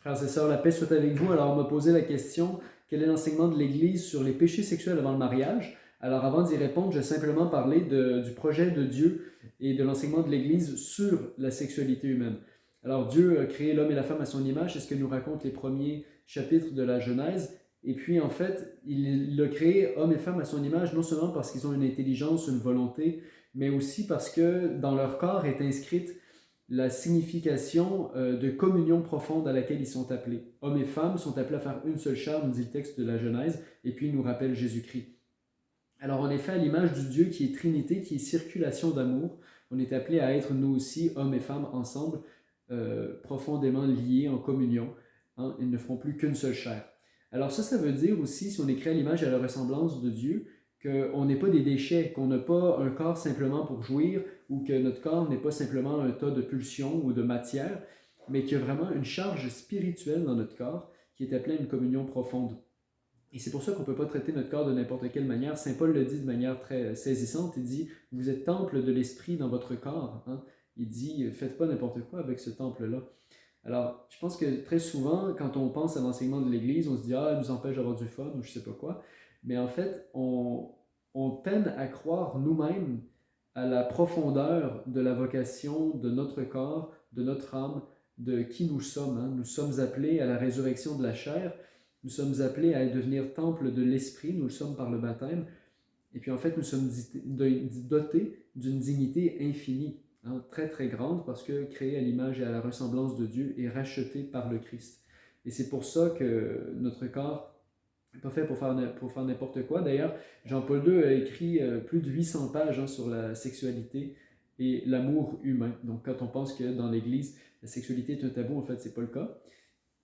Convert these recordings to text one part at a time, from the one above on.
Frères et sœurs, la paix soit avec vous. Alors, on m'a posé la question, quel est l'enseignement de l'Église sur les péchés sexuels avant le mariage? Alors, avant d'y répondre, je vais simplement parler du projet de Dieu et de l'enseignement de l'Église sur la sexualité humaine. Alors, Dieu a créé l'homme et la femme à son image, c'est ce que nous racontent les premiers chapitres de la Genèse. Et puis, en fait, il a créé homme et femme à son image, non seulement parce qu'ils ont une intelligence, une volonté, mais aussi parce que dans leur corps est inscrite la signification de communion profonde à laquelle ils sont appelés. Hommes et femmes sont appelés à faire une seule chair, nous dit le texte de la Genèse, et puis il nous rappelle Jésus-Christ. Alors en effet, à l'image du Dieu qui est Trinité, qui est circulation d'amour, on est appelé à être nous aussi, hommes et femmes, ensemble, profondément liés en communion. Hein, ils ne feront plus qu'une seule chair. Alors ça veut dire aussi, si on est créé à l'image et à la ressemblance de Dieu, qu'on n'est pas des déchets, qu'on n'a pas un corps simplement pour jouir, ou que notre corps n'est pas simplement un tas de pulsions ou de matière, mais qu'il y a vraiment une charge spirituelle dans notre corps qui est appelée à une communion profonde. Et c'est pour ça qu'on ne peut pas traiter notre corps de n'importe quelle manière. Saint Paul le dit de manière très saisissante. Il dit, vous êtes temple de l'esprit dans votre corps. Hein? Il dit, faites pas n'importe quoi avec ce temple-là. Alors, je pense que très souvent, quand on pense à l'enseignement de l'Église, on se dit, ah, elle nous empêche d'avoir du fun ou je sais pas quoi. Mais en fait, on peine à croire nous-mêmes à la profondeur de la vocation de notre corps, de notre âme, de qui nous sommes. Hein. Nous sommes appelés à la résurrection de la chair, nous sommes appelés à devenir temple de l'esprit, nous le sommes par le baptême. Et puis en fait, nous sommes dotés d'une dignité infinie, hein, très très grande, parce que créé à l'image et à la ressemblance de Dieu et racheté par le Christ. Et c'est pour ça que notre corps n'est pas fait pour faire n'importe quoi. D'ailleurs, Jean-Paul II a écrit plus de 800 pages hein, sur la sexualité et l'amour humain. Donc quand on pense que dans l'Église, la sexualité est un tabou, en fait, c'est pas le cas.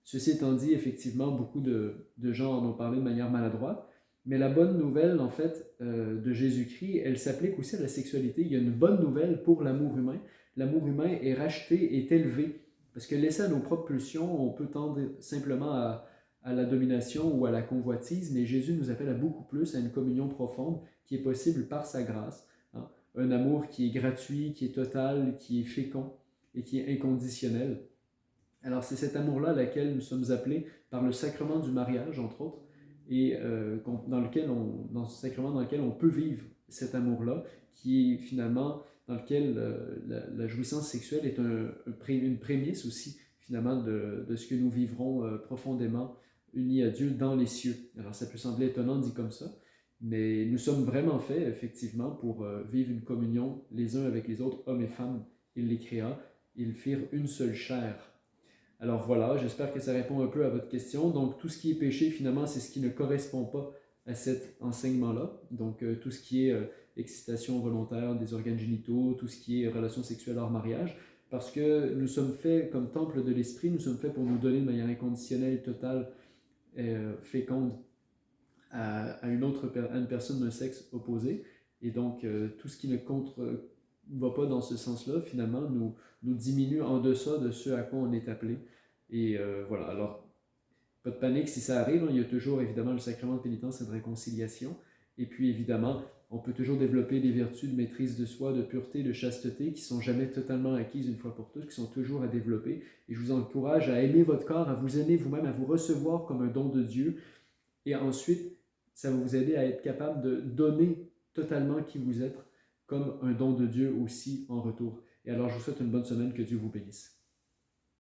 Ceci étant dit, effectivement, beaucoup de gens en ont parlé de manière maladroite, mais la bonne nouvelle, en fait, de Jésus-Christ, elle s'applique aussi à la sexualité. Il y a une bonne nouvelle pour l'amour humain. L'amour humain est racheté, est élevé, parce que laissé à nos propres pulsions, on peut tendre simplement à la domination ou à la convoitise, mais Jésus nous appelle à beaucoup plus, à une communion profonde qui est possible par sa grâce. Hein. Un amour qui est gratuit, qui est total, qui est fécond et qui est inconditionnel. Alors c'est cet amour-là à laquelle nous sommes appelés par le sacrement du mariage, entre autres, et dans ce sacrement dans lequel on peut vivre cet amour-là, qui est finalement dans lequel la jouissance sexuelle est une prémisse aussi, finalement, de ce que nous vivrons profondément unis à Dieu dans les cieux. Alors ça peut sembler étonnant dit comme ça, mais nous sommes vraiment faits, effectivement, pour vivre une communion les uns avec les autres, hommes et femmes. Il les créa, ils firent une seule chair. Alors voilà, j'espère que ça répond un peu à votre question. Donc tout ce qui est péché, finalement, c'est ce qui ne correspond pas à cet enseignement-là. Donc tout ce qui est excitation volontaire des organes génitaux, tout ce qui est relations sexuelles hors mariage, parce que nous sommes faits comme temple de l'esprit, nous sommes faits pour nous donner de manière inconditionnelle, totale, féconde à une personne d'un sexe opposé. Et donc tout ce qui ne va pas dans ce sens-là, finalement, nous diminue en deçà de ce à quoi on est appelé. Et voilà, alors, pas de panique si ça arrive, hein, il y a toujours évidemment le sacrement de pénitence et de réconciliation. Et puis évidemment, on peut toujours développer des vertus de maîtrise de soi, de pureté, de chasteté, qui sont jamais totalement acquises une fois pour toutes, qui sont toujours à développer. Et je vous encourage à aimer votre corps, à vous aimer vous-même, à vous recevoir comme un don de Dieu. Et ensuite, ça va vous aider à être capable de donner totalement qui vous êtes comme un don de Dieu aussi en retour. Et alors, je vous souhaite une bonne semaine, que Dieu vous bénisse.